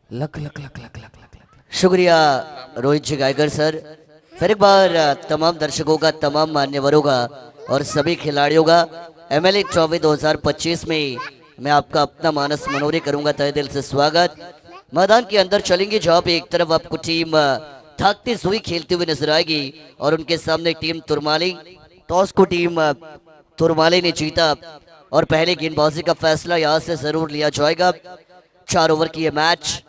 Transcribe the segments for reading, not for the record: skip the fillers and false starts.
लक लक लक लक लक लक लक। शुक्रिया रोहित जी गायकर सर। फिर एक बार तमाम दर्शकों का, तमाम मान्यवरों का और सभी खिलाड़ियों का एमएलए ट्रॉफी 2025 में मैं आपका अपना मानस मनोरी करूंगा तहे दिल से स्वागत। मैदान के अंदर चलेंगे जहाँ पे एक तरफ आपको टीम थाकती हुई खेलती हुई नजर आएगी और उनके सामने टीम तुरमाली। टॉस को टीम तुरमाली ने जीता और पहले गेंदबाजी का फैसला यहाँ से जरूर लिया जाएगा। 4 ओवर की ये मैच,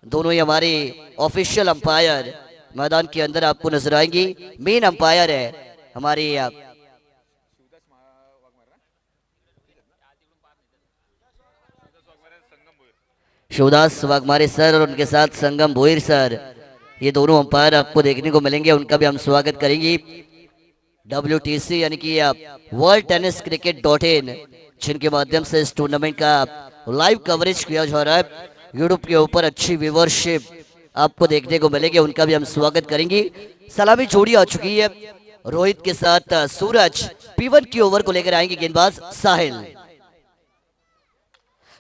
दोनों ही हमारे ऑफिशियल अंपायर मैदान के अंदर आपको नजर आएंगी। मेन अंपायर है हमारे शिवदास वाघमारे सर और उनके साथ संगम भोईर सर। ये दोनों अंपायर आपको देखने को मिलेंगे, उनका भी हम स्वागत करेंगे। WTC यानी कि वर्ल्ड टेनिस क्रिकेट .in जिनके माध्यम से इस टूर्नामेंट का लाइव कवरेज किया जा रहा है। यूट्यूब के ऊपर अच्छी व्यूवरशिप आपको देखने को मिलेगी, उनका भी हम स्वागत करेंगे। सलामी जोड़ी आ चुकी है, रोहित के साथ सूरज। P1 की ओवर को लेकर आएंगे गेंदबाज साहिल।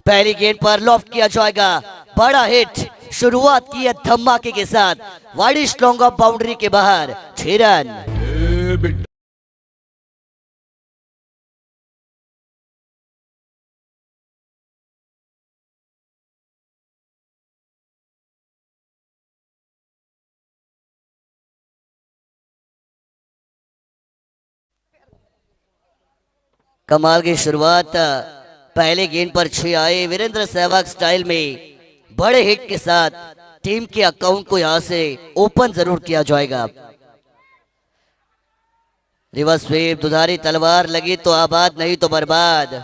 पहली गेंद पर लॉफ्ट किया जाएगा, बड़ा हिट। शुरुआत की है धमाके के साथ, वाइड स्ट्रॉन्ग ऑफ बाउंड्री के बाहर 6 रन। कमाल की शुरुआत, पहले गेंद पर 6 आए वीरेंद्र सहवाग स्टाइल में, बड़े हिट के साथ टीम के अकाउंट को यहां से ओपन जरूर किया जाएगा। रिवर्स स्वीप, दुधारी तलवार लगी तो आबाद, नहीं तो बर्बाद।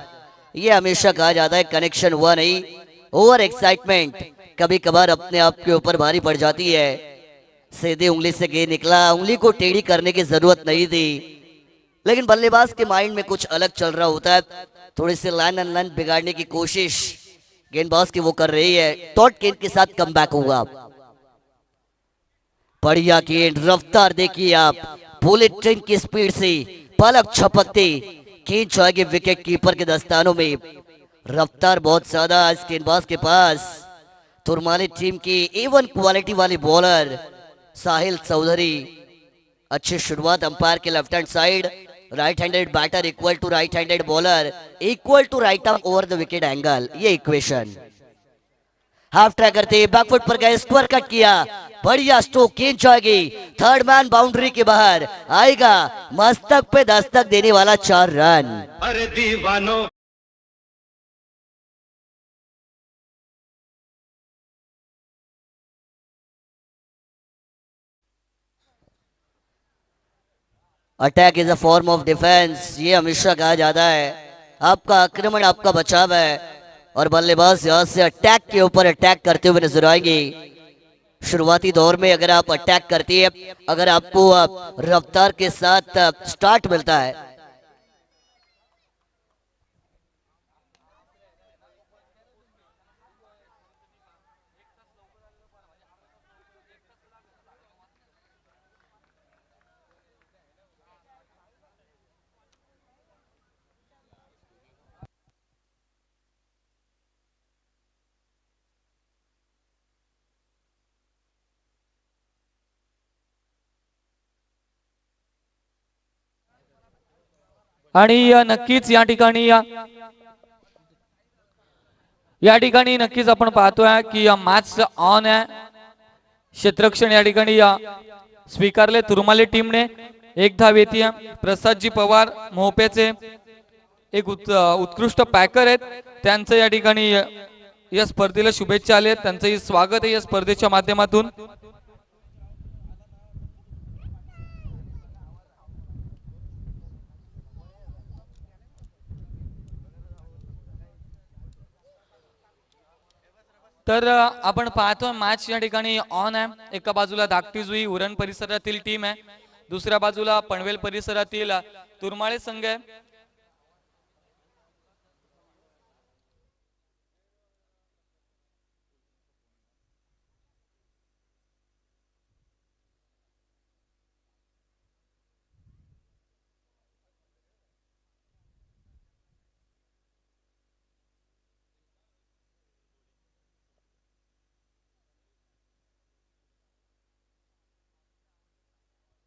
ये हमेशा कहा जाता है, कनेक्शन हुआ नहीं। ओवर एक्साइटमेंट कभी कभार अपने आप के ऊपर भारी पड़ जाती है। सीधी उंगली से गेंद निकला, उंगली को टेढ़ी करने की जरूरत नहीं थी, लेकिन बल्लेबाज के माइंड में कुछ अलग चल रहा होता है। थोड़ी सी लाइन एंड लाइन बिगाड़ने की कोशिश गेंदबाज की वो कर रही है। टॉट गेंद के साथ कम बैक होगा। बढ़िया गेंद, रफ्तार देखिए आप, बुलेट ट्रेन की स्पीड से पलक झपकते गेंद जाएगी विकेट कीपर के दस्तानों में। रफ्तार बहुत ज्यादा इस गेंदबाज के पास। तुरमाली टीम की A1 क्वालिटी वाली बॉलर साहिल चौधरी। अच्छी शुरुआत अंपायर के left hand side. Right handed batter equal to right handed bowler equal to right arm over the wicket angle, ये इक्वेशन। हाफ ट्रैक करते बैकफुट पर गए, स्क्वायर कट किया, बढ़िया स्ट्रोक, गेंद जाएगी थर्ड मैन बाउंड्री के बाहर आएगा। मस्तक पे दस्तक देने वाला 4 रन। अरे दीवानो। Attack is a form of defence, ये हमेशा कहा जाता है। आपका आक्रमण आपका बचाव है और बल्लेबाज यहां से अटैक के ऊपर अटैक करते हुए नजर आएंगे। शुरुआती दौर में अगर आप अटैक करती है, अगर आपको रफ्तार के साथ स्टार्ट मिलता है, आणि नक्कीच या ठिकाणी नक्कीच आपण पाहतोय की मॅच ऑन आहे. क्षेत्ररक्षण या ठिकाणी स्वीकारले तुरमाले टीमने. एक धाव येते. प्रसादजी पवार मोहपेचे एक उत्कृष्ट पॅकर आहेत, त्यांचं या ठिकाणी या स्पर्धेला शुभेच्छा आल्या. त्यांचंही स्वागत आहे या स्पर्धेच्या माध्यमातून. तर आपण पाहतो मॅच या ठिकाणी ऑन आहे. एका बाजूला धाकटी जुई उरण परिसरातील टीम आहे, दुसऱ्या बाजूला पनवेल परिसरातील तुरमाळे संघ आहे.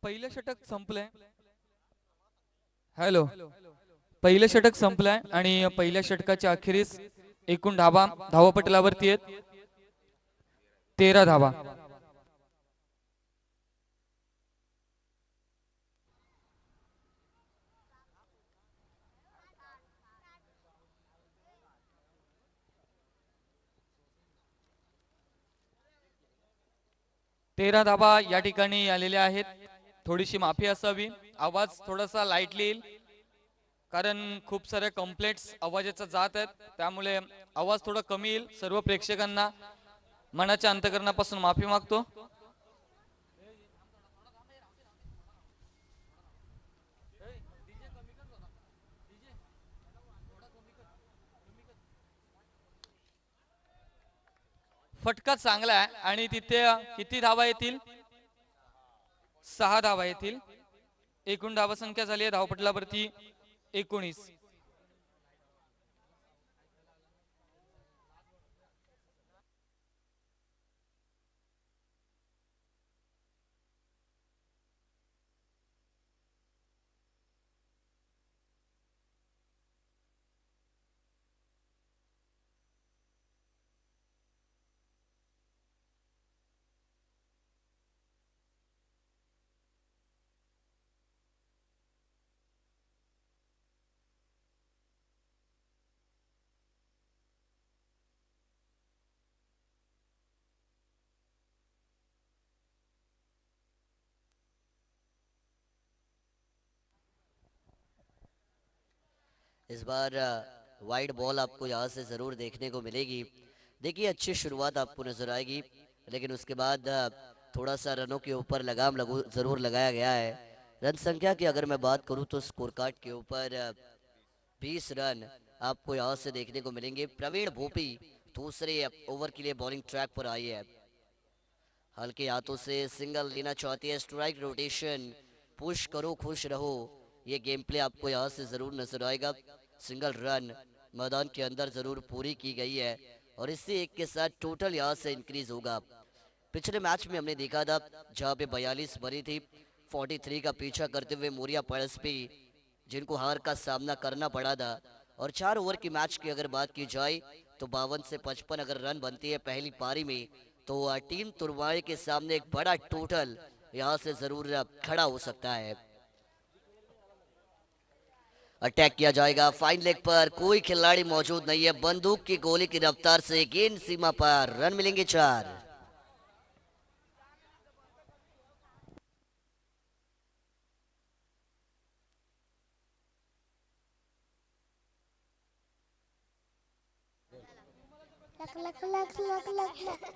पहिलं षटक संपलंय. हॅलो, पहिलं षटक संपलंय आणि पहिल्या षटकाच्या अखेरीस एकूण धावापटलावरती आहेत 13 धावा. तेरा धाबा या ठिकाणी आलेल्या आहेत. थोडीशी माफी असावी, आवाज थोडासा लाईटली येईल कारण खूप साऱ्या कंप्लेंट्स आवाजाचा जात आहेत, त्यामुळे आवाज थोडा कमी येईल. सर्व प्रेक्षकांना मनाच्या अंतकरणापासून माफी मागतो. फटका चांगला आहे आणि तिथे किती धावा येतील? 6 धावा येतील. एकूण धावा संख्या झाली आहे धावपटलावरती 19. इस बार वाइड बॉल आपको यहाँ से ज़रूर देखने को मिलेगी. देखिए अच्छी शुरुआत आपको नज़र आएगी, लेकिन उसके बाद थोड़ा सा रनों के ऊपर लगाम ज़रूर लगाया गया है. रन संख्या की अगर मैं बात करूँ तो स्कोर कार्ड के ऊपर 20 रन आपको यहाँ से देखने को मिलेंगे. प्रवीण भोपी दूसरे ओवर के लिए बॉलिंग ट्रैक पर आई है. हल्के हाथों से सिंगल लेना चाहती है. स्ट्राइक रोटेशन, पुश करो खुश रहो, ये गेम प्ले आपको यहाँ से ज़रूर नजर आएगा. सिंगल रन मैदान के अंदर ज़रूर पूरी की गई है और इससे एक के साथ टोटल यहाँ से इंक्रीज होगा. पिछले मैच में हमने देखा था जहाँ पे 42 बनी थी, 43 का पीछा करते हुए मोरिया पड़सपी जिनको हार का सामना करना पड़ा था. और 4 ओवर की मैच की अगर बात की जाए तो 52 से 55 अगर रन बनती है पहली पारी में, तो टीम तुरवाए के सामने एक बड़ा टोटल यहाँ से ज़रूर खड़ा हो सकता है. अटैक किया जाएगा फाइन लेग पर, कोई खिलाड़ी मौजूद नहीं है. बंदूक की गोली की रफ्तार से गेंद सीमा पर, रन मिलेंगे 4. लक लक लक लक लक लक.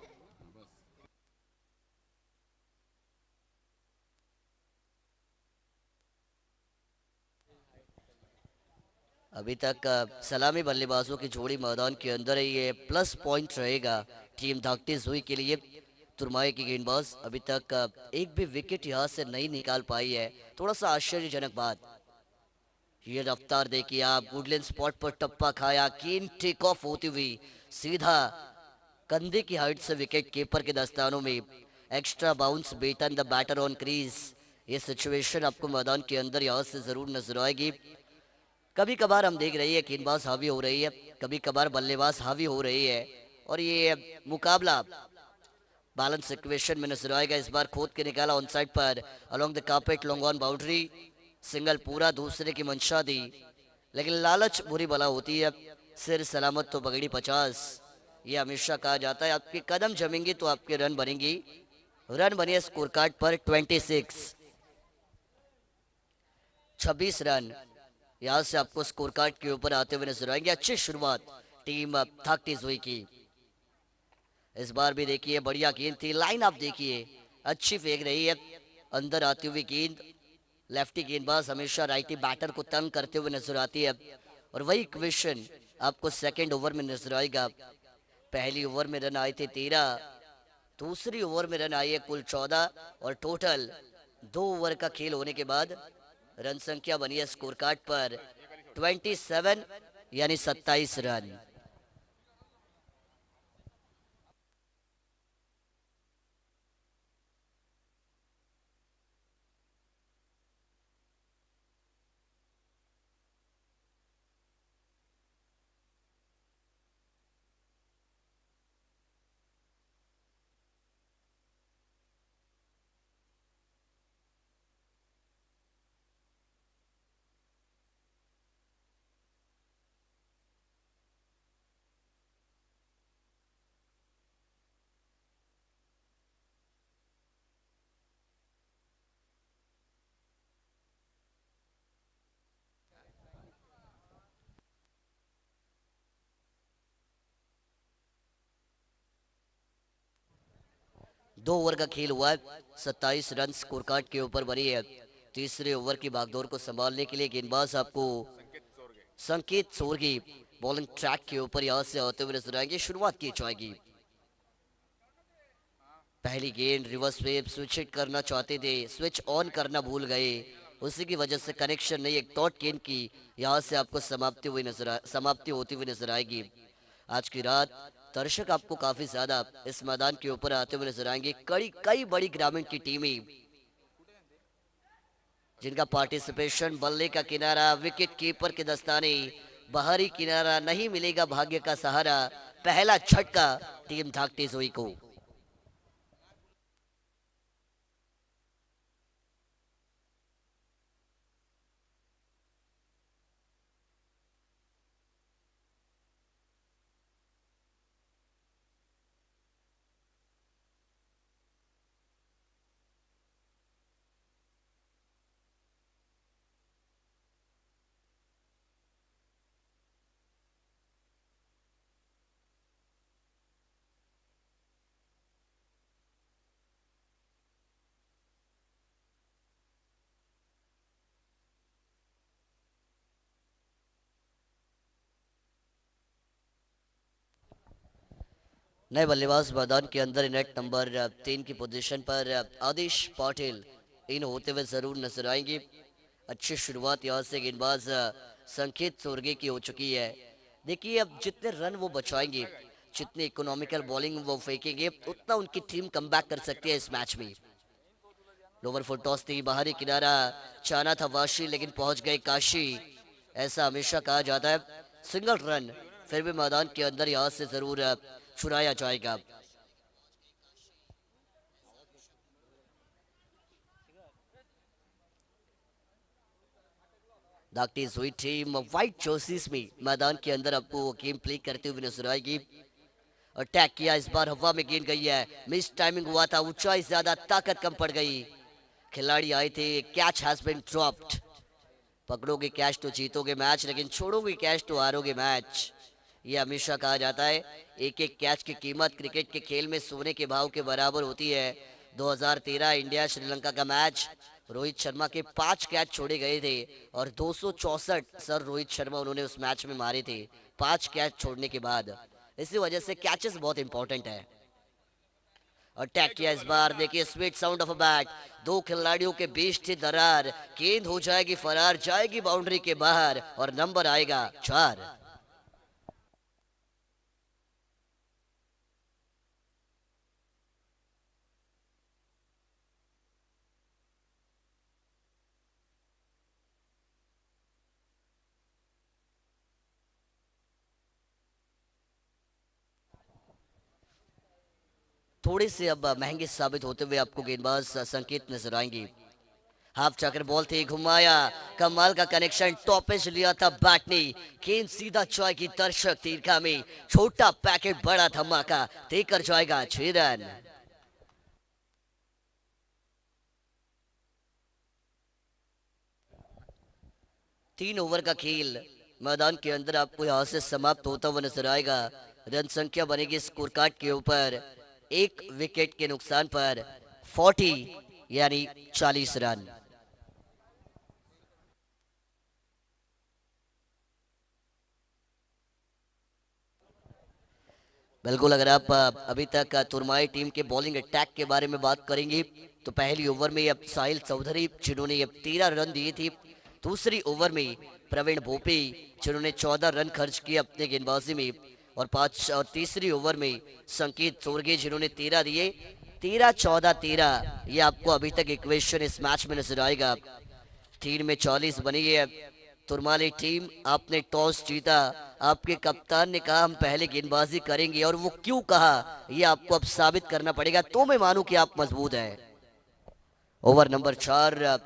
अभी तक सलामी बल्लेबाजों की जोड़ी मैदान के अंदर है. ये प्लस पॉइंट रहेगा टीम धाकटी जुई के लिए. तुरमाए की गेंदबाज अभी तक एक भी विकेट यहाँ से नहीं निकाल पाई है. थोड़ा सा आश्चर्यजनक बात. ये रफ्तार देखिए आप, गुडलैंड स्पॉट पर टप्पा खाया, कीन टेक ऑफ होती हुई सीधा कंधे की हाइट से विकेट कीपर के दस्तानों में. एक्स्ट्रा बाउंस बेटन द बैटर ऑन क्रीज. ये सिचुएशन आपको मैदान के अंदर यहाँ से जरूर नजर आएगी. कभी कभार हम देख रही है गेंदबाज हावी हो रही है, कभी कभार बल्लेबाज हावी हो रही है और ये मुकाबला बैलेंस इक्वेशन में नजर आएगा. इस बार खोद के निकाला on side per along the carpet long on boundary. Single पूरा दूसरे की मंशा दी, लेकिन लालच बुरी बला होती है. सिर सलामत तो पगड़ी 50, ये हमेशा कहा जाता है. आपके कदम जमेंगे तो आपके रन बनेंगी. रन बने स्कोर कार्ड पर 26 रन यहाँ से आपको स्कोर कार्ड के ऊपर आते हुए नजर आएंगे. अच्छी शुरुआत टीम धाकटी जुई की. इस बार भी देखिए बढ़िया गेंद थी, लाइन आप देखिए अच्छी फेंक रही है. अंदर आती हुई गेंद, लेफ्टी गेंदबाज हमेशा राइटी बैटर को तंग करते हुए नजर आती है. और वही क्वेश्चन आपको सेकंड ओवर में नजर आएगा. पहली ओवर में रन आए थे 13, दूसरी ओवर में रन आए कुल 14 और टोटल 2 ओवर का खेल होने के बाद रन संख्या बनी है स्कोर कार्ड पर 27 यानी 27 रन. 2 ओवर का खेल हुआ है, 27 रन स्कोर कार्ड के ऊपर बनी है। तीसरे ओवर की भागदौड़ को संभालने के लिए गेंदबाज आपको संकेत सोरगी बॉलिंग ट्रैक के ऊपर यहां से आते हुए नजर आएंगे। शुरुआत की जाएगी। पहली गेंद रिवर्स स्वीप स्विच हिट करना चाहते थे, स्विच ऑन करना भूल गए, उसी की वजह से कनेक्शन नहीं। एक डॉट गेंद की यहां से आपको समाप्ति होती हुई नजर आएगी। आज की रात दर्शक आपको काफी ज्यादा इस मैदान के ऊपर आते हुए नजर आएंगे। कई बड़ी ग्रामीण की टीमें जिनका पार्टिसिपेशन, बल्ले का किनारा, विकेट कीपर के दस्ताने, बाहरी किनारा, नहीं मिलेगा भाग्य का सहारा, पहला झटका टीम धाकटी जोई को। नए बल्लेबाज मैदान के अंदर नेट नंबर 3 की position per Adish Patil in होते हुए जरूर नजर आएंगे। अच्छी शुरुआत यहाँ से गेंदबाज संकेत सोरगे की हो चुकी है। देखिए अब जितने रन वो बचाएंगे, जितनी इकोनॉमिकल बॉलिंग वो फेंकेंगे, उतना उनकी टीम कमबैक कर सकती है इस मैच में। लोअर फुट टॉस थी, बाहरी किनारा चाहना था वाशी, लेकिन पहुंच गए काशी, ऐसा हमेशा कहा जाता है। सिंगल रन फिर भी मैदान के अंदर यहाँ से जरूर छुड़ाया जाएगा। धाकटी हुई टीम व्हाइट जर्सीज में मैदान के अंदर आपको गेम प्ले करते हुए नजर आएगी। अटैक किया, इस बार हवा में गेंद गई है, मिस टाइमिंग हुआ था, ऊंचाई ज्यादा, ताकत कम पड़ गई। खिलाड़ी आए थे, कैच हैज बीन ड्रॉप्ड। पकड़ोगे कैच तो जीतोगे मैच, लेकिन छोड़ोगे कैच तो हारोगे मैच। ये हमेशा कहा जाता है। एक एक कैच की कीमत क्रिकेट के खेल में सोने के भाव के बराबर होती है। 2013 इंडिया श्रीलंका का मैच, रोहित शर्मा के 5 कैच छोड़े गए थे और 264 सर रोहित शर्मा उन्होंने उस मैच में मारे थे 5 कैच छोड़ने के बाद। इसी वजह से कैचेस बहुत इंपॉर्टेंट है। अटैक किया इस बार, देखिए sweet sound of a bat, 2 खिलाड़ियों के बीच थी दरार, गेंद हो जाएगी फरार, जाएगी बाउंड्री के बाहर और नंबर आएगा 4। थोड़े से अब महंगे साबित होते हुए आपको गेंदबाज संकेत नजर आएंगे। हाफ चक्कर बॉल थी, घुमाया, कमाल का कनेक्शन, टॉपेज लिया था बैट ने, गेंद सीधा जाएगी दर्शक दीर्घा में, छोटा पैकेट बड़ा धमाका देकर जाएगा 6 रन। तीन ओवर का खेल मैदान के अंदर आपको यहां से समाप्त होता हुआ नजर आएगा। रन संख्या बनेगी स्कोर कार्ड के ऊपर, 1 विकेट के नुकसान पर 40 यानी 40 रन। बिल्कुल, अगर आप अभी तक तुरमाई टीम के बॉलिंग अटैक के बारे में बात करेंगे तो पहली ओवर में अब साहिल चौधरी जिन्होंने अब 13 रन दिए थे, दूसरी ओवर में प्रवीण भोपी जिन्होंने 14 रन खर्च किए अपने गेंदबाजी में, और तीसरी ओवर में संकेत सोरगे जिन्होंने 13 दिए। 13-14-13 ये आपको अभी तक इक्वेशन इस मैच में नजर आएगा। 3 में 40 बनी है तुरमाली टीम। आपने टॉस जीता, आपके कप्तान ने कहा हम पहले गेंदबाजी करेंगे, और वो क्यों कहा ये आपको अब साबित करना पड़ेगा, तो मैं मानूं कि आप मजबूत हैं। ओवर नंबर 4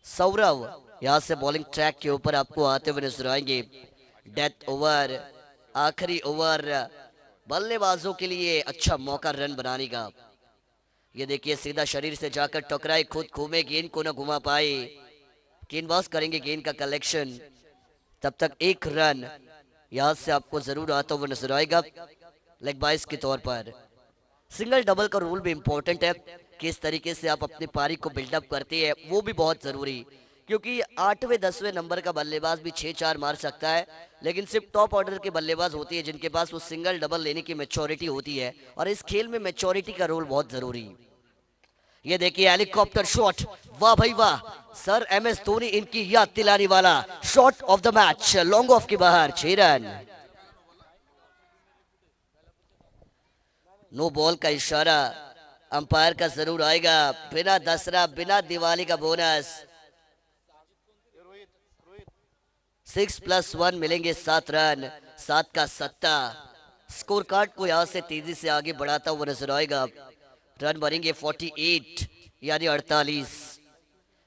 सौरव यहां से बॉलिंग ट्रैक के ऊपर आपको आते हुए नजर आएंगे। डेथ ओवर, आखिरी ओवर बल्लेबाजों के लिए अच्छा मौका रन बनाने का। ये देखिए सीधा शरीर से जाकर टकराए, खुद घूमे, गेंद को न घुमा पाए, गेंदबाज करेंगे गेंद का कलेक्शन, तब तक 1 रन यहां से आपको जरूर आता हुआ नजर आएगा लेग बाइस के तौर पर। सिंगल डबल का रूल भी इम्पोर्टेंट है, किस तरीके से आप अपनी पारी को बिल्डअप करते हैं वो भी बहुत जरूरी, क्योंकि 8वें 10वें नंबर का बल्लेबाज भी 6-4 मार सकता है, लेकिन सिर्फ टॉप ऑर्डर के बल्लेबाज होती है जिनके पास वो सिंगल डबल लेने की मैच्योरिटी होती है, और इस खेल में मैच्योरिटी का रोल बहुत जरूरी। ये देखिए हेलीकॉप्टर शॉट, वाह भाई वाह, सर MS धोनी इनकी याद दिलाने वाला shot of the match, long off के बाहर 6 रन। नो बॉल का इशारा अंपायर का जरूर आएगा, बिना दसरा बिना दिवाली का बोनस। 6+1 मिलेंगे 7 रन, 7 का सत्ता। स्कोर कार्ड को यहां से तेजी से आगे बढ़ाता हुआ नजर आएगा। रन बनेंगे 48 यानी 48।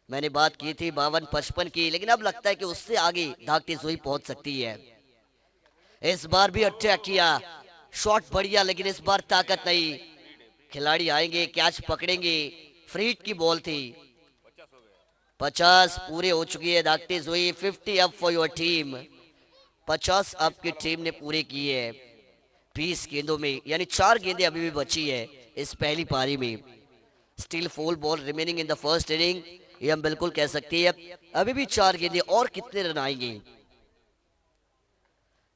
मैंने बात की थी 52-55 की, लेकिन अब लगता है कि उससे आगे भागती हुई पहुंच सकती है। इस बार भी अटैक किया, शॉट बढ़िया, लेकिन इस बार ताकत नहीं। खिलाड़ी आएंगे, कैच पकड़ेंगे, फ्री हिट की बॉल थी। 50 पूरे हो चुकी है दागती हुई, 50 अप फॉर योर टीम। 50 आपकी टीम ने पूरे किए हैं 20 गेंदों में, यानी 4 गेंदें अभी भी बची है इस पहली पारी में। Still 4 ball remaining in the first inning, ये हम बिल्कुल कह सकते हैं। अभी भी 4 गेंदें, और कितने रन आएंगे।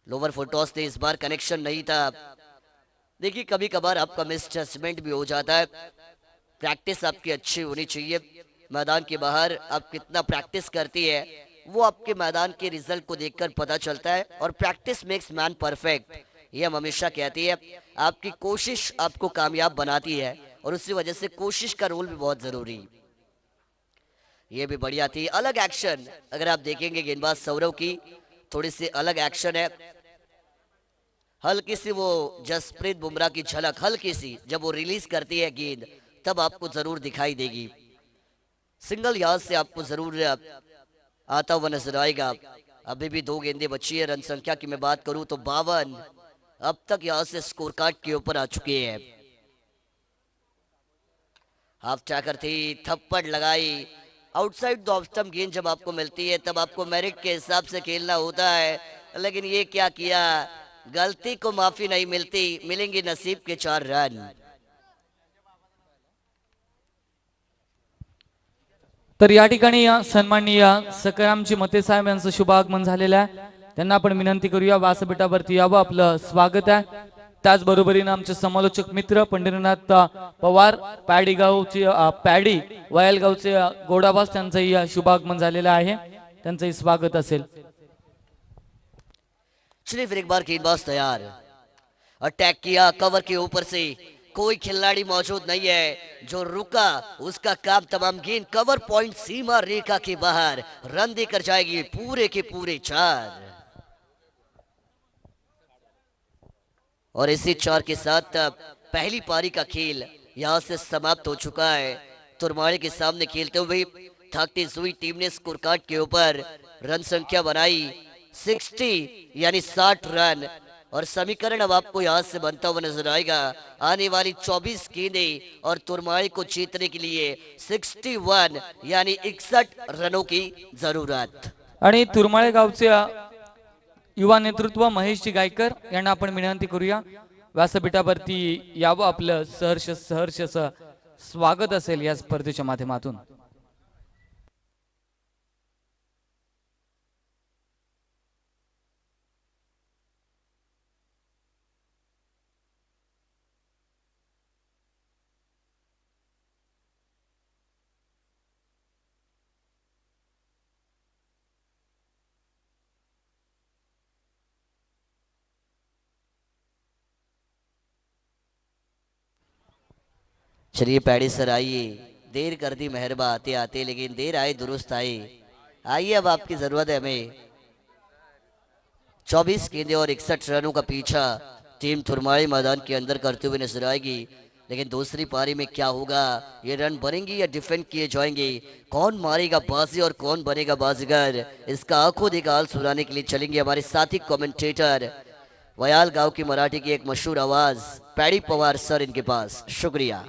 लोअर फुट टॉस ने इस बार कनेक्शन नहीं था। देखिए कभी कभार आपका मिस जजमेंट भी हो जाता है, प्रैक्टिस आपकी अच्छी होनी चाहिए। मैदान के बाहर आप कितना प्रैक्टिस करती है वो आपके मैदान के रिजल्ट को देखकर पता चलता है, और प्रैक्टिस मेक्स मैन परफेक्ट, ये हम हमेशा कहती है। आपकी कोशिश आपको कामयाब बनाती है, और उसी वजह से कोशिश का रोल भी बहुत जरूरी। ये भी बढ़िया थी, अलग एक्शन। अगर आप देखेंगे गेंदबाज सौरव की थोड़ी सी अलग एक्शन है, हल्की सी वो जसप्रीत बुमराह की झलक, हल्की सी जब वो रिलीज करती है गेंद तब आपको जरूर दिखाई देगी। सिंगल यहां से आपको जरूर आता हुआ नजर आएगा। अभी भी 2 गेंदें बची है। रन संख्या की मैं बात करूं तो 52 अब तक यहां से स्कोर कार्ड के ऊपर आ चुके हैं। हाफ टैकर थी, थप्पड़ लगाई, आउटसाइड द ऑफ स्टंप गेंद जब आपको मिलती है तब आपको मेरिट के हिसाब से खेलना होता है, लेकिन ये क्या किया, गलती को माफी नहीं मिलती, मिलेंगे नसीब के 4 रन। तर या ठिकाणी सन्माननीय सकरामजी मते साहेब यांचं शुभ आगमन झालेलं आहे, त्यांना आपण विनंती करूया व्यासपीठावरती यावं, आपलं स्वागत आहे। त्याचबरोबरीने आमचे समालोचक मित्र पंढरीनाथ पवार पॅडीगावचे पॅडी वयलगावचे गोडाबास त्यांचंही शुभागमन झालेलं आहे, त्यांचंही स्वागत असेल। चलिए फिर एक बार गेंदबाज तैयार, अटैक किया कवर के ऊपर से, कोई खिलाड़ी मौजूद नहीं है, जो रुका उसका काम तमाम। गेंद कवर पॉइंट सीमा रेखा के बाहर, रन देकर जाएगी पूरे के पूरे 4। और इसी 4 के साथ पहली पारी का खेल यहां से समाप्त हो चुका है। तुरमाड़े के सामने खेलते हुए थकती हुई टीम ने स्कोर कार्ड के ऊपर रन संख्या बनाई 60 यानी 60 रन, और समीकरण अब आपको यहां से बनता हुआ नजर आएगा। आने वाली 24 गेंदें और तुरमाई को जीतने के लिए 61 यानी 61 रनों की जरूरत। आणि तुरमाळे गावचे युवा नेतृत्व महेशजी गायकर यांना आपण विनंती करूया व्यासपीठावरती यावं, आपलं सहर्ष सहर्ष स्वागत असेल या स्पर्धेच्या माध्यमातून। चलिए पैडी सर आइए, देर कर दी मेहरबा आते आते, लेकिन देर आए दुरुस्त आए। आइए अब आपकी जरूरत है हमें। 24 गेंदें और 61 रनों का पीछा टीम तुरमाड़ी मैदान के अंदर करते हुए नजर आएगी, लेकिन दूसरी पारी में क्या होगा, ये रन बनेंगे या डिफेंड किए जाएंगे, कौन मारेगा बाजी और कौन बनेगा बाजीगर, इसका आंखों देखा हाल सुनाने के लिए चलेंगे हमारे साथी कमेंटेटर वयाल गांव की मराठी की एक मशहूर आवाज पैडी पवार सर इनके पास। शुक्रिया।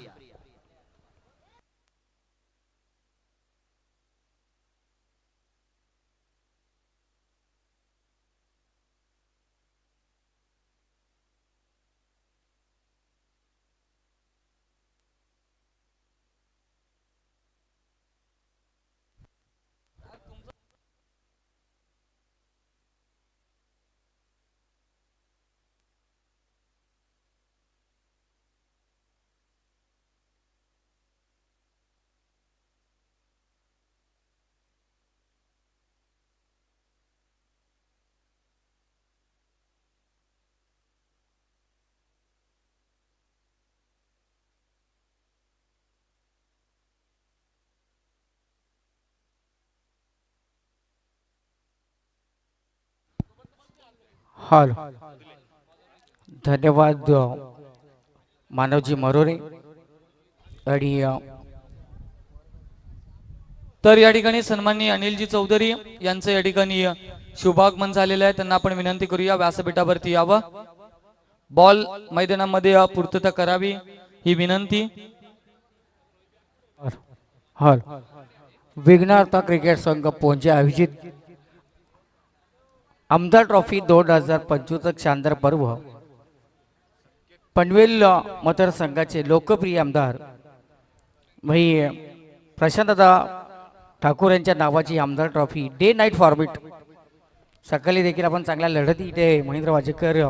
हॉल धन्यवाद मानवजी मरोरे आणि तर या ठिकाणी सन्माननीय अनिलजी चौधरी यांचं या ठिकाणी शुभागमन झालेलं आहे. त्यांना आपण विनंती करूया व्यासपीठावरती यावं. बॉल मैदानामध्ये पूर्तता करावी ही विनंती. हॉल विघ्नहर्ता क्रिकेट संघ पोंजे आयोजित आमदार ट्रॉफी 2025 शानदार पर्व पनवेल मतदारसंघाचे लोकप्रिय आमदार भाई प्रशांतदा ठाकूर यांच्या नावाची आमदार ट्रॉफी डे नाईट फॉर्मेट. सकाळी देखील आपण चांगल्या लढती इथे महेंद्र वाजेकर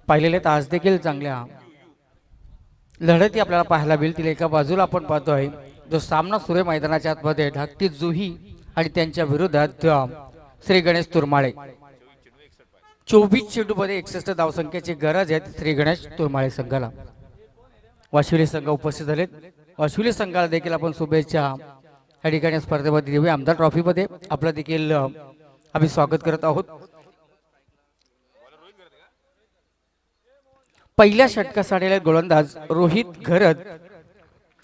पाहिलेले आहेत. आज देखील चांगल्या लढती आपल्याला पाहायला मिळतील. एका बाजूला आपण पाहतोय जो सामना सुरू आहे मैदानाच्या आतमध्ये धाकटी जुही आणि त्यांच्या विरोधात श्री गणेश तुरमाळे. 24 चेंडूमध्ये 61 धावसंख्येची गरज आहे श्री गणेश तुरमाळे संघाला. वाशिवली संघ उपस्थित झालेत. वाशिवली संघाला देखील आपण शुभेच्छा या ठिकाणी स्पर्धेमध्ये देऊया. आमदार ट्रॉफीमध्ये आपलं देखील आम्ही स्वागत करत आहोत. पहिल्या षटकासाठी गोलंदाज रोहित घरत.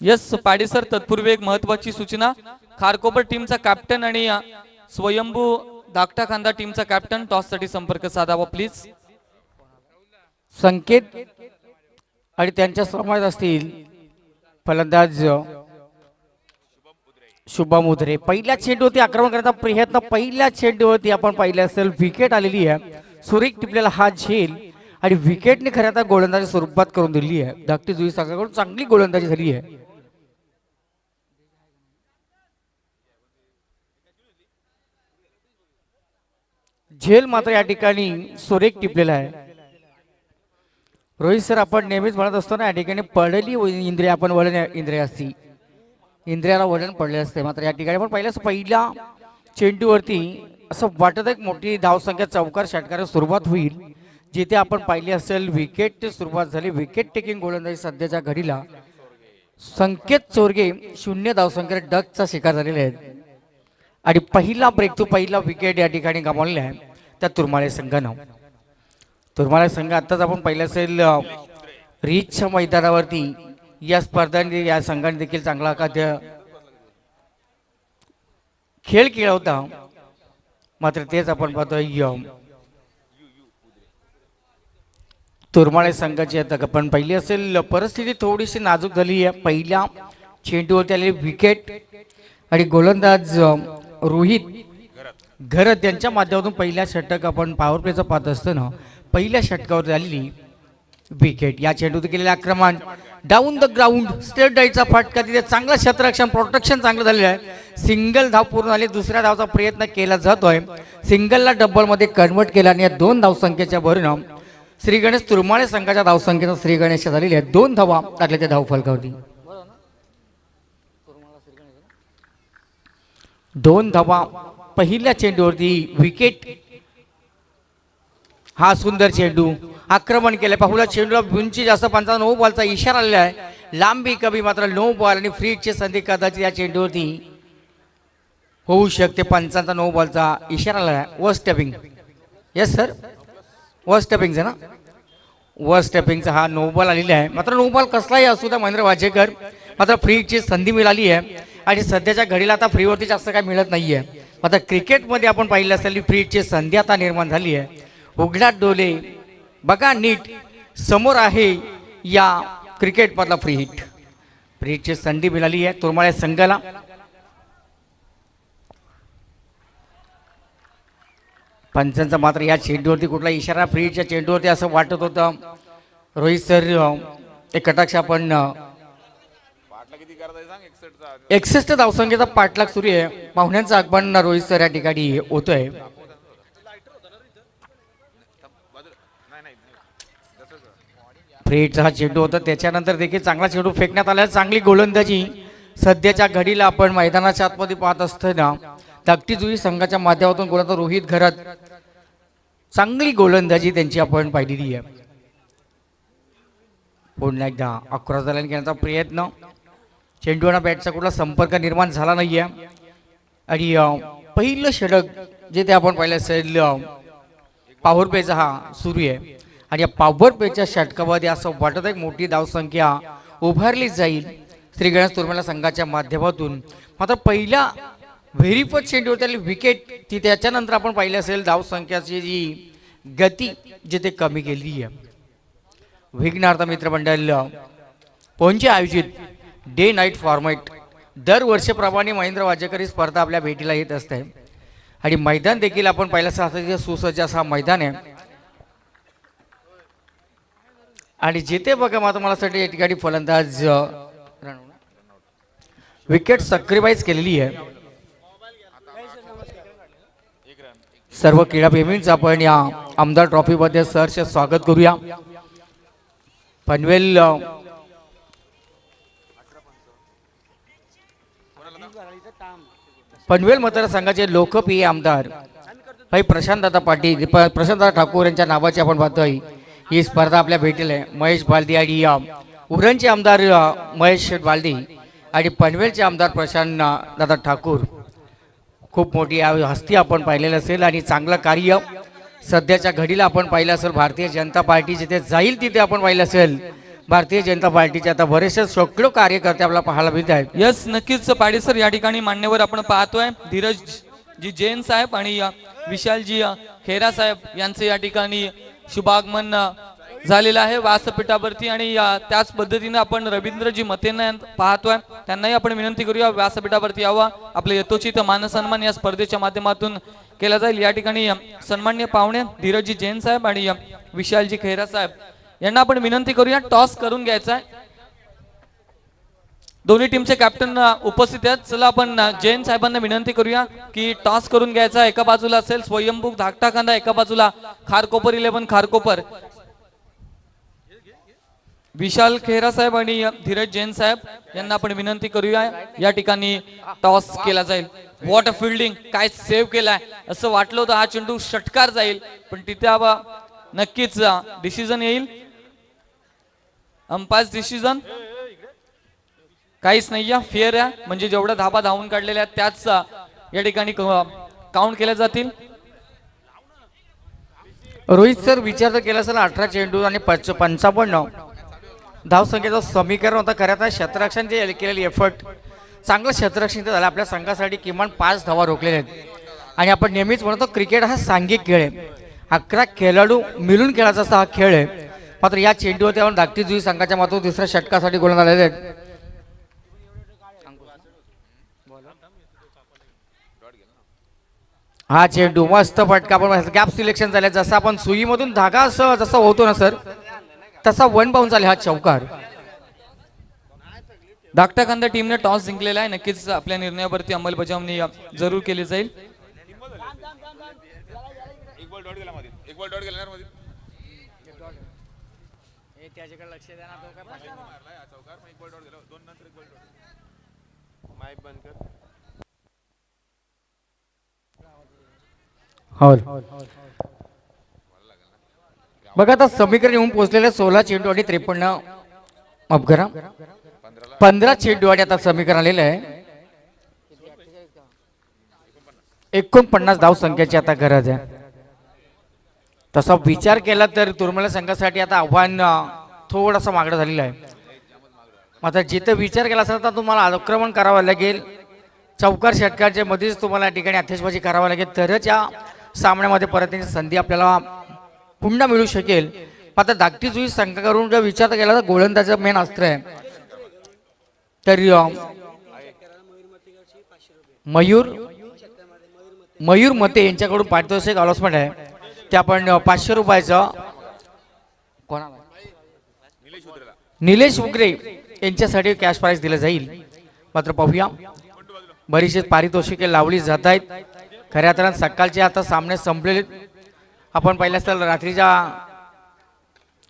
यस पाडी सर, तत्पूर्वी एक महत्वाची सूचना. खारकोपर टीमचा कॅप्टन आणि स्वयंभू धाकटा खांदा टीमचा कॅप्टन टॉस साठी संपर्क साधावा प्लीज. संकेत आणि त्यांच्या समोर असतील फलंदाज शुभम उधरे. पहिल्या चेंडूवरती आक्रमण करण्याचा प्रयत्न. पहिल्या चेंडूवरती आपण पाहिले असेल विकेट आलेली आहे. सुरेख टिपलेला हा झेल आणि विकेटने खऱ्या आता गोलंदाजी स्वरूपात करून दिली आहे. धाकटी जुई संघाकडून चांगली गोलंदाजी झाली आहे. झेल मात्र या ठिकाणी सुरेख टिपलेला आहे. रोहित सर, आपण नेहमीच म्हणत असतो ना या ठिकाणी पडलेली इंद्रिया आपण वळण इंद्रिया असती, इंद्रियाला वळण पडले असते. मात्र या ठिकाणी आपण पहिल्या चेंडूवरती असं वाटत एक मोठी धावसंख्या चौकार षटकाराला सुरुवात होईल. जिथे आपण पाहिली असेल विकेट सुरुवात झाली. विकेट टेकिंग गोलंदाजी सध्याच्या घडीला संकेत चोरगे 0 धावसंख्या डकचा शिकार झालेले आहेत आणि पहिला ब्रेक थ्रू पहिला विकेट या ठिकाणी गमावलेला आहे त्या तुरमाळे संघानं. तुरमाळे संघ आताच आपण पाहिलं असेल रीचच्या मैदानावरती या स्पर्धांनी या संघाने देखील चांगला खेळ केला होता. मात्र तेच आपण पाहतोय तुरमाळे संघाची आता आपण पहिली असेल परिस्थिती थोडीशी नाजूक झाली आहे. पहिल्या चेंडूवरती आलेली विकेट आणि गोलंदाज रोहित घरत यांच्या माध्यमातून पहिल्या षटक आपण पॉवर प्लेचं पाहत असताना पहिल्या षटकावर झालेली विकेट. या चेंडूत केलेले आक्रमण डाऊन द ग्राउंड स्ट्रेट डाईटचा फटका. तिथे चांगलं क्षेत्ररक्षण प्रोटेक्शन चांगलं झालेलं आहे. सिंगल धाव पूर्ण झाली. दुसऱ्या धावचा प्रयत्न केला जातोय. सिंगलला डबलमध्ये कन्वर्ट केला आणि या 2 धावसंख्येच्या भरून श्री गणेश तुरमाळे संघाच्या धावसंख्येनं श्री गणेश झालेली आहे. 2 धावा टाकल्या त्या धावफलकावरती. 2 धावा पहिल्या चेंडूवरती विकेट. हा सुंदर चेंडू आक्रमण केलं. पाहुला चेंडूला उंची जास्त 9 बॉलचा इशारा आलेला आहे. लांबी कमी मात्र 9 बॉल आणि फ्रीडची संधी कदाचित या चेंडूवरती होऊ शकते. 9 बॉलचा इशारा आलेला आहे. वर स्टेपिंग. येस सर, वर स्टेपिंगचा ना, वर स्टेपिंगचा हा 9 बॉल आलेला आहे. मात्र 9 बॉल कसलाही असू द्या महेंद्र वाजेकर, मात्र फ्रीची संधी मिळाली आहे आणि सध्याच्या घडीला आता फ्रीवरती जास्त काय मिळत नाहीये. आता क्रिकेटमध्ये आपण पाहिलं असेल फ्रीची संधी आता निर्माण झाली आहे. उघड्यात डोले बघा नीट समोर आहे या क्रिकेटमधला फ्री हिट. फ्रीची संधी मिळाली आहे तुरमाळे संघाला. पंचांचा मात्र या चेंडूवरती कुठला इशारा फ्रीच्या चेंडूवरती असं वाटत होतं. रोहित सर एक कटाक्ष आपण 61 धावसंख्येचा पाठलाग सुरू आहे. पाहुण्यांचं आगमन रोहित सर या ठिकाणी होतोय. फ्रीचा हा चेंडू होता. त्याच्यानंतर देखील चांगला चेंडू फेकण्यात आला. चांगली गोलंदाजी सध्याच्या घडीला आपण मैदानाच्या आतमध्ये पाहत असताना धाकटी जुई संघाच्या माध्यमातून गोलंदाज रोहित घरत चांगली गोलंदाजी त्यांची आपण पाहिलेली आहे. पुन्हा एकदा अक्रॉस झाल्याने घेण्याचा प्रयत्न. चेंडूला बॅटचा कुठला संपर्क निर्माण झाला नाहीये आणि पहिलं षटक जे ते आपण पाहिलं असेल पॉवर प्लेचा हा सुरू आहे आणि या पॉवर प्लेच्या षटकामध्ये असं वाटत आहे मोठी धावसंख्या उभारली जाईल श्री गणेश तुर्मेला संघाच्या माध्यमातून. मात्र पहिल्या व्हेरी फर्स्ट चेंडूवर त्याला विकेट ती त्याच्यानंतर आपण पाहिलं असेल धावसंख्याची जी गती जिथे कमी केली आहे. विघ्नार्थ मित्रमंडळ पोंचे आयोजित डे नाईट फॉर्मॅट दरवर्षीप्रमाणे महेंद्र वाजेकर ही स्पर्धा आपल्या भेटीला येत असते आणि मैदान देखील आपण पाहिलं असं सुसज्ज असा मैदान आहे आणि जिथे बघा मात्र मला साठी या ठिकाणी फलंदाज विकेट सॅक्रिफाईस केलेली आहे. सर्व क्रीडाप्रेमींचं आपण या आमदार ट्रॉफी मध्ये सहर्ष स्वागत करूया. पनवेल पनवेल मतदारसंघाचे लोकप्रिय आमदार भाई प्रशांतदादा पाटील प्रशांतदादा ठाकूर यांच्या नावाची आपण पाहतोय ही स्पर्धा आपल्या भेटीला आहे. महेश बालदी आणि उरणचे आमदार महेश बालदी आणि पनवेलचे आमदार प्रशांत दादा ठाकूर खूप मोठी हस्ती आपण पाहिलेलं असेल आणि चांगलं कार्य सध्याच्या घडीला आपण पाहिलं असेल. भारतीय जनता पार्टी जिथे जाईल तिथे आपण पाहिलं असेल भारतीय जनता पार्टीचे आता बरेचसे शेकडो कार्यकर्ते आपल्याला पाहायला मिळत आहेत. यस नक्कीच पाडेसर या ठिकाणी मान्यवर आपण पाहतोय धीरज जी जैन साहेब आणि विशालजी खेरा साहेब यांचे या ठिकाणी शुभागमन झालेलं आहे व्यासपीठावरती आणि त्याच पद्धतीने आपण रवींद्रजी मतेंना पाहतोय त्यांनाही आपण विनंती करूया व्यासपीठावरती यावा. आपले यथोचित मानसन्मान या स्पर्धेच्या माध्यमातून केला जाईल. या ठिकाणी सन्माननीय पाहुणे धीरजजी जैन साहेब आणि विशालजी खेरा साहेब यांना आपण विनंती करूया टॉस करून घ्यायचा आहे. दोन्ही टीमचे कॅप्टन उपस्थित आहेत. चला आपण जैन साहेबांना विनंती करूया की टॉस करून घ्यायचा. एका बाजूला असेल स्वयंभू धाकटा कांदा, एका बाजूला खारकोपर 11 खारकोपर. विशाल खेरा साहेब आणि धीरज जैन साहेब यांना आपण विनंती करूया या ठिकाणी टॉस केला जाईल. वॉट अ फिल्डिंग, काय सेव्ह केलाय. असं वाटलं होतं हा चेंडू षटकार जाईल पण तिथे नक्कीच डिसिजन येईल. अंपायर डिसिजन काहीच नाही फेअर आहे म्हणजे जेवढ्या धाबा धावून काढलेल्या त्याच या ठिकाणी काउंट केल्या जातील. रोहित सर विचार तर केला असेल 18 चेंडू आणि 55 धावसंख्येचं समीकरण होतं. खऱ्या तर क्षेत्ररक्षण जे केलेली एफर्ट चांगलं क्षेत्ररक्षण झालं. आपल्या संघासाठी किमान 5 धावा रोखलेल्या आहेत आणि आपण नेहमीच म्हणतो क्रिकेट हा सांघिक खेळ आहे. 11 खेळाडू मिळून खेळायचा असा हा खेळ आहे. मात्र या चेंडूवरती आपण धाकटी जुई संघाच्या मात्र दुसऱ्या षटकासाठी गोलंदाज आलेले आहेत. हा चेंडू मस्त फटका पण गॅप सिलेक्शन झालं जसं आपण सुईमधून धागा असं जसं होतो ना सर तसा 1 बाउंस झाले हा चौकार. धाकटा कांदा टीमने टॉस जिंकलेला आहे. नक्कीच आपल्या निर्णयावरती अंमलबजावणी जरूर केली जाईल. बघा आता समीकरण येऊन पोहोचलेले 16 चेंडू आणि 53 अपघरा 15 चेंडू आणि आता समीकरण आलेलं आहे. 49 धाव संख्येची आता गरज आहे. तसा विचार केला तर तुर्मेला संघासाठी आता आव्हान थोडंसं मागणं झालेलं आहे. मात्र जिथे विचार केला असेल तर तुम्हाला आक्रमण करावं लागेल. चौकार षटकांच्या मध्येच तुम्हाला या ठिकाणी आतिषबाजी करावं लागेल तरच या सामन्यामध्ये परत संधी आपल्याला पुन्हा मिळू शकेल. मात्र धाकटी जुई संघाकडून जर विचार केला तर गोलंदाजाचं मेन अस्त्र आहे. तर मयूर मते यांच्याकडून पारितोषिक अलॉटमेंट आहे ते आपण 500 रुपयाचं निलेश उगरे यांच्यासाठी कॅश प्राइज दिलं जाईल. मात्र पाहूया बरीचशी पारितोषिके लावली जात आहेत. खऱ्या अर्थानं सकाळचे आता सामने संपलेले आपण पाहिलं असेल रात्रीच्या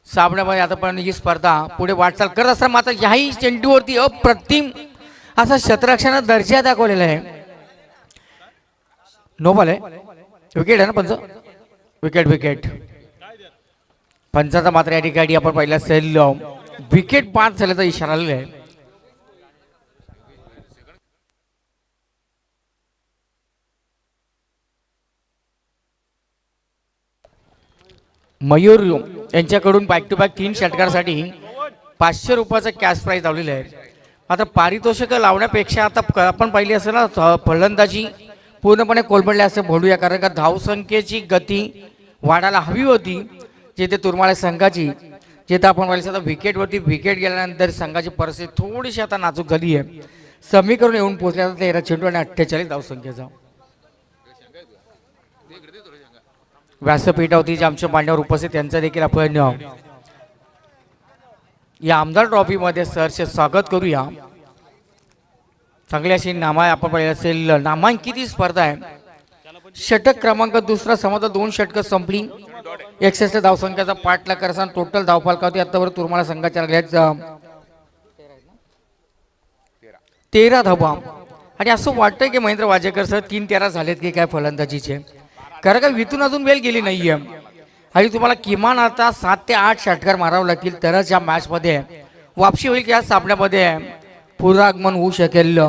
सामन्यामध्ये आता पण ही स्पर्धा पुढे वाटचाल करत असताना मात्र याही चेंडूवरती अप्रतिम असा क्षेत्ररक्षणाचा दर्जा दाखवलेला आहे. नो बॉल आहे. विकेट आहे ना पंच. विकेट पंचाचा मात्र या ठिकाणी आपण पाहिलं असेल विकेट बाद झाल्याचा इशारा आलेला आहे. मयूर यांच्याकडून बॅक टू बॅक 3 षटकारासाठी 500 रुपयाचं कॅश प्राईज लावलेलं आहे. आता पारितोषिक लावण्यापेक्षा आता आपण पाहिली असेल ना फलंदाजी पूर्णपणे कोलमडले असे म्हणूया, कारण का धावसंख्येची गती वाढायला हवी होती. जिथे तुरमाळे संघाची जिथे आपण पाहिलं आता विकेटवरती विकेट गेल्यानंतर संघाची परिस्थिती थोडीशी आता नाजूक झाली आहे. समीकरण येऊन पोहोचल्या 13 चेंडू आणि 48 धावसंख्येचा. व्यासपीठावरती जे आमचे मान्यवर उपस्थित त्यांचं देखील आपण या आमदार ट्रॉफीमध्ये सरचे स्वागत करूया. चांगली अशी आपण पाहिलं असेल नामांकित ही स्पर्धा आहे. षटक क्रमांक दुसरा समाजा 2 षटकं संपली. 61 धावसंख्येचा पाठलाग करताना टोटल धावफलकावरती आतावर तुरमाळा संघाच्या लागल्याचा 13 धावा. आणि असं वाटतंय की महेंद्र वाजेकर सर 3-13 झालेत की काय फलंदाजीचे, कारण का वितून अजून वेळ गेली नाहीये. आणि तुम्हाला किमान आता 7 ते 8 षटकार मारावं लागतील तरच या मॅचमध्ये वापसी होईल की या सामन्यामध्ये पुनरागमन होऊ शकेल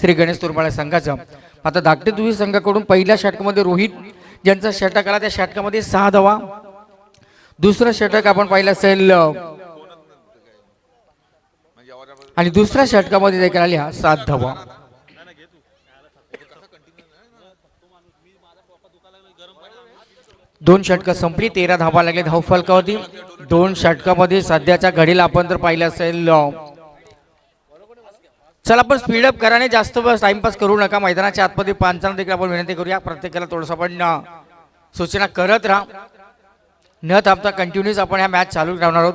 श्री गणेश तुरमाळे संघाचं. आता धाकटे दुई संघाकडून पहिल्या षटकामध्ये रोहित ज्यांचा षटक आला त्या षटकामध्ये 6 धावा. दुसरं षटक आपण पाहिलं असेल आणि दुसऱ्या षटकामध्ये देखील आल्या 7 धावा. दोन षटकं संपली, 13 धावा लागले धावफलकावरती. 2 षटकामध्ये सध्याच्या घडीला आपण जर पाहिलं असेल, चला आपण स्पीडअप कराने जास्त टाइमपास करू नका. मैदानाच्या आतमध्ये पांचांना देखील आपण विनंती करूया प्रत्येकाला थोडंसं आपण सूचना करत राहा. न थांबता कंटिन्यूस आपण ह्या मॅच चालू ठेवणार आहोत.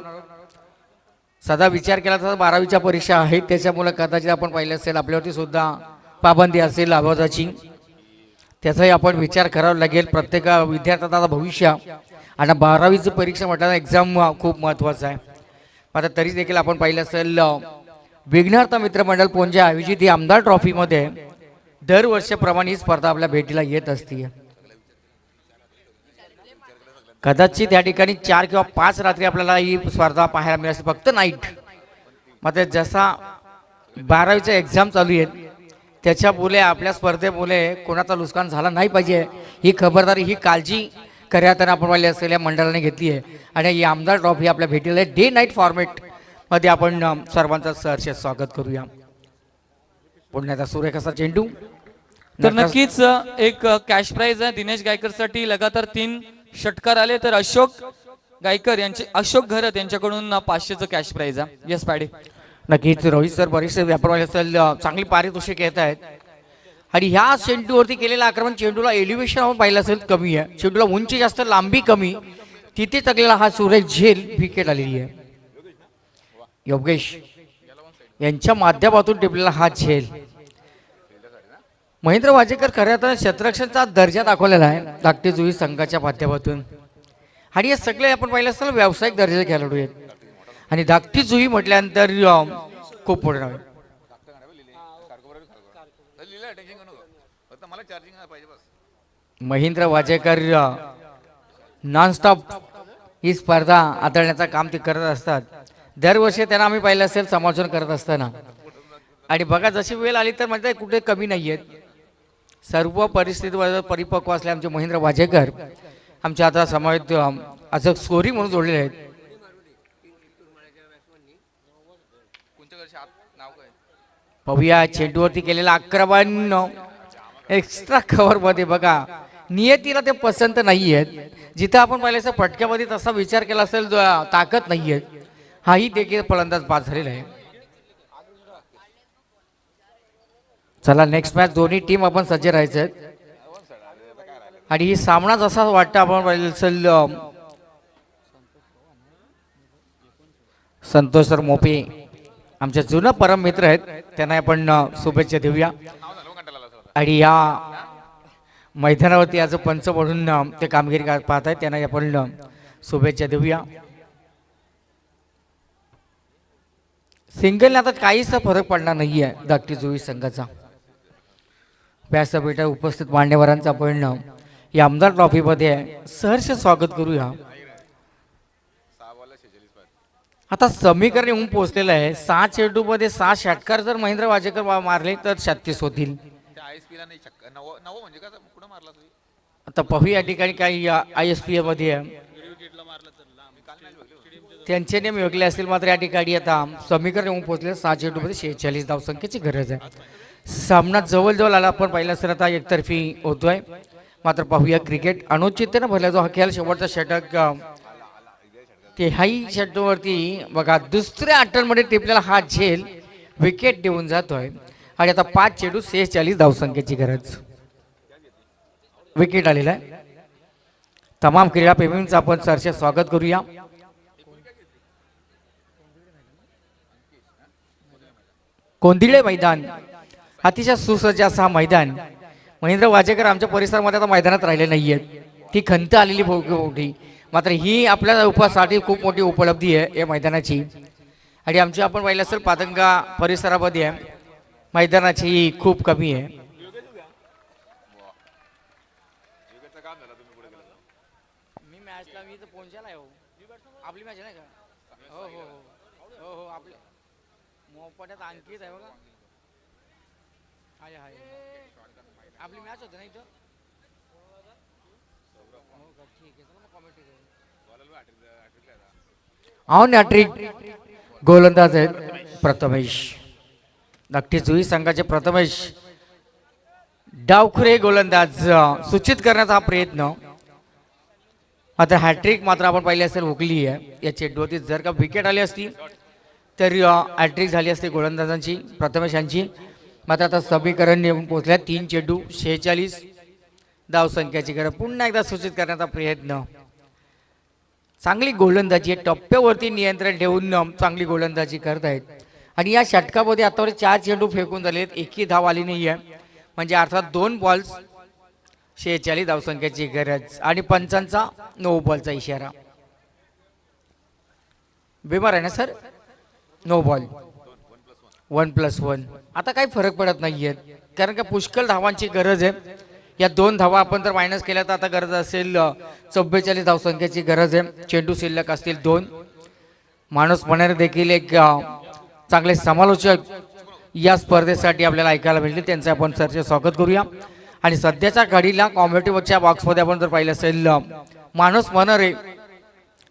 सदा विचार केला तर 12वीच्या परीक्षा आहेत, त्याच्यामुळे कदाचित आपण पाहिलं असेल आपल्यावरती सुद्धा पाबंदी असेल आवाजाची, त्याचाही आपण विचार करावा लागेल. प्रत्येक विद्यार्थ्याचा भविष्य आणि 12वीची परीक्षा म्हटलं एक्झाम खूप महत्त्वाचं आहे. आता तरी देखील आपण पाहिलं असेल विघ्नार्थ मित्रमंडळ पोंजे आयोजित ही आमदार ट्रॉफीमध्ये दरवर्षीप्रमाणे ही स्पर्धा आपल्या भेटीला येत असते. कदाचित या ठिकाणी 4 किंवा 5 रात्री आपल्याला ही स्पर्धा पाहायला मिळाली, फक्त नाईट. मात्र जसा 12वीचा एक्झाम चालू आहे त्याच्यामुळे आपल्या स्पर्धेमुळे कोणाचा नुकसान झाला नाही पाहिजे ही खबरदारी ही काळजी खऱ्या आपण पाहिली असेल या मंडळाने घेतली आहे. आणि ही आमदार ट्रॉफी आपल्या भेटीला डे नाईट फॉर्मॅट मध्ये आपण सर्वांचं सहर्ष स्वागत करूया. पुण्याचा सुरेख असा चेंडू तर नक्कीच एक कॅश प्राइज आहे दिनेश गायकरसाठी. लगातार 3 षटकार आले तर अशोक गायकर यांचे अशोक घरत यांच्याकडून 500चं कॅश प्राइज आहे. Yes paddy. नक्कीच रोहित सर बरेचसे व्यापार असेल चांगली पारितोषिक येत आहेत. आणि ह्या चेंडूवरती केलेलं आक्रमण चेंडूला एलिव्हेशन आपण पाहिलं असेल कमी आहे, चेंडूला उंची जास्त लांबी कमी, तिथे टाकलेला हा सुरेश झेल विकेट आलेली आहे. योगेश यांच्या माध्यमातून टिपलेला हा झेल. महेंद्र वाजेकर खऱ्या तर क्षेत्ररक्षणचा दर्जा दाखवलेला आहे धाकटे जुई संघाच्या माध्यमातून. आणि हे सगळे आपण पाहिलं असेल व्यावसायिक दर्जाचे खेळाडू आहेत. आणि धाकटी जुई म्हटल्यानंतर खूप मोठे नाव आहे. महेंद्र वाजेकर नॉनस्टॉप ही स्पर्धा हाताळण्याचं काम ते करत असतात. दरवर्षी त्यांना आम्ही पाहिलं असेल समालोचन करत असताना. आणि बघा जशी वेळ आली तर म्हणजे कुठे कमी नाही आहेत, सर्व परिस्थितीवर परिपक्व असले आमचे महेंद्र वाजेकर आमच्या आता समावेत आज स्कोरी म्हणून जोडलेले आहेत. पाहूया चेंडूवरती केलेला आक्रमण एक्स्ट्रा कव्हर मध्ये. बघा नियतीला ते पसंत नाही आहेत. जिथं आपण पाहिलं फटक्यामध्ये तसा विचार केला असेल ताकद नाही आहे, हाही देखील फलंदाज बाद झालेला आहे. चला नेक्स्ट मॅच दोन्ही टीम आपण सज्ज राहायचे आहेत. आणि ही सामना जसा वाटतं आपण पाहिलं असेल संतोष सर मोपे आमचे जुनं परम मित्र आहेत, त्यांना आपण शुभेच्छा देऊया. आणि या मैदानावरती आज पंच म्हणून ते कामगिरी पाहत आहेत, त्यांना आपण शुभेच्छा देऊया. सिंगलने आता काहीच फरक पडणार नाही आहे धाकटी जुई संघाचा. व्यासपीठावर उपस्थित मान्यवरांचं आपण या आमदार ट्रॉफीमध्ये सहर्ष स्वागत करूया. आता समीकरण येऊन पोहोचलेलं आहे. 6 चेंडूमध्ये 6 षटकार जर महेंद्र वाजेकर मारले तर 36 होतील. आता पाहू या ठिकाणी काही ISPA मध्ये त्यांचे नियम योगले असतील मात्र या ठिकाणी आता समीकरण येऊन पोहोचले 6 चेंडूमध्ये 46 धावसंख्येची गरज आहे. सामना जवळजवळ आला आपण पाहिलं असेल आता एकतर्फी होतोय. मात्र पाहूया क्रिकेट अनुचिततेनं भरला जो हा खेळ शेवटचा षटक तेहाई षटकावरती बघा दुसऱ्या अट्टलमध्ये टिपलेला हा झेल विकेट देऊन जातोय आणि आता 5 चेंडू 46 धावसंख्येची गरज. विकेट आलेला आहे. तमाम क्रीडाप्रेमींचं आपण सरसे स्वागत करूया. कोंदिळे मैदान अतिशय सुसज्ज असं हा मैदान. महेंद्र वाजेकर आमच्या परिसरामध्ये आता मैदानात राहिले नाहीयेत. ती खंत आलेली मोठी मात्र ही आपल्या उपसाठी खूप मोठी उपलब्धी आहे या मैदानाची. आणि आमची आपण पाहिलं असेल पातंगा परिसरामध्ये मैदानाची खूप कमी आहे. मी मॅचला मी तर पोहोचला आहे. आपली मॅच नाही का? हो हो हो हो आपली मोपट्यात अंकित आहे बघा. हाय हाय आपली मॅच होते ना इथं. ऑन हॅट्रिक गोलंदाज आहेत प्रथमेश. नक्कीच जुई संघाचे प्रथमेश डावखुरे गोलंदाज सूचित करण्याचा हा प्रयत्न. आता हॅट्रिक मात्र आपण पाहिली असेल हुकली आहे. या चेंडूवरती जर का विकेट आली असती तर हॅट्रिक झाली असती गोलंदाजांची प्रथमेशांची. मात्र आता समीकरण येऊन पोहोचल्या 3 चेंडू 46 धावसंख्याची गरज. पुन्हा एकदा सूचित करण्याचा प्रयत्न. चांगली गोलंदाजी टप्प्यावरती नियंत्रण ठेवून चांगली गोलंदाजी करत आहेत. आणि या षटकामध्ये आतावर 4 चेंडू फेकून झालेत. एकही धाव आली नाही आहे. म्हणजे अर्थात 2 बॉल्स 46 धावसंख्येची गरज. आणि पंचांचा 9 बॉलचा इशारा. बिमार आहे ना सर? 9 बॉल 1+1. आता काही फरक पडत नाहीये कारण का पुष्कळ धावांची गरज आहे. या 2 धावा आपण जर मायनस केल्या तर आता गरज असेल 44 धावसंख्येची गरज आहे. चेंडू शिल्लक असतील 2. माणूस म्हणारे देखील एक चांगले समालोचक या स्पर्धेसाठी आपल्याला ऐकायला मिळतील. त्यांचे आपण सरचे स्वागत करूया. आणि सध्याच्या घडीला कॉम्पिटिटिव्हच्या बॉक्समध्ये आपण जर पाहिलं असेल माणूस म्हणारे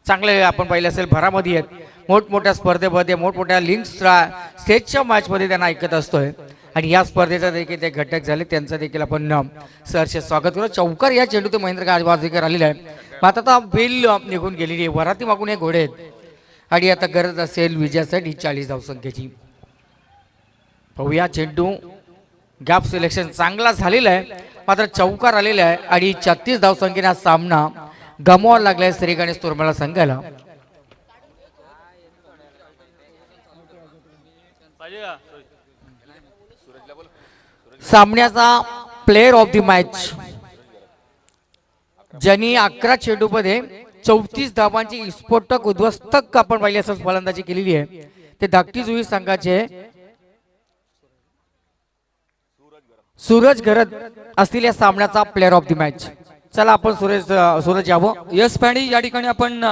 चांगले आपण पाहिलं असेल भरामध्ये आहेत. मोठमोठ्या स्पर्धेमध्ये मोठमोठ्या लिंक स्टेजच्या मॅचमध्ये त्यांना ऐकत असतोय. आणि या स्पर्धेचा देखील ते घटक झाले. त्यांचं देखील आपण सरचे स्वागत करू. चौकार या चेंडू ते महेंद्र वाजेकर आलेला आहे. मात्र आता बेल निघून गेलेली आहे. वराती मागून हे घोडे आहेत. आणि आता गरज असेल विजयासाठी 40 धावसंख्येची. पाहूया चेंडू गॅप सिलेक्शन चांगला झालेला आहे. मात्र चौकार आलेला आहे. आणि 36 धावसंख्येने हा सामना गमवावा लागलाय श्री गणेश तोरमाला संघाला. सामन्याचा प्लेयर ऑफ द मॅच ज्यांनी 11 चेंडूमध्ये 34 धावांची स्फोटक उद्ध्वस्तक आपण पाहिली असं फलंदाजी केलेली आहे ते धाकटी जुई संघाचे सूरज गरज असतील या सामन्याचा प्लेयर ऑफ द मॅच. चला आपण सूरज यावं. यस पॅडी या ठिकाणी आपण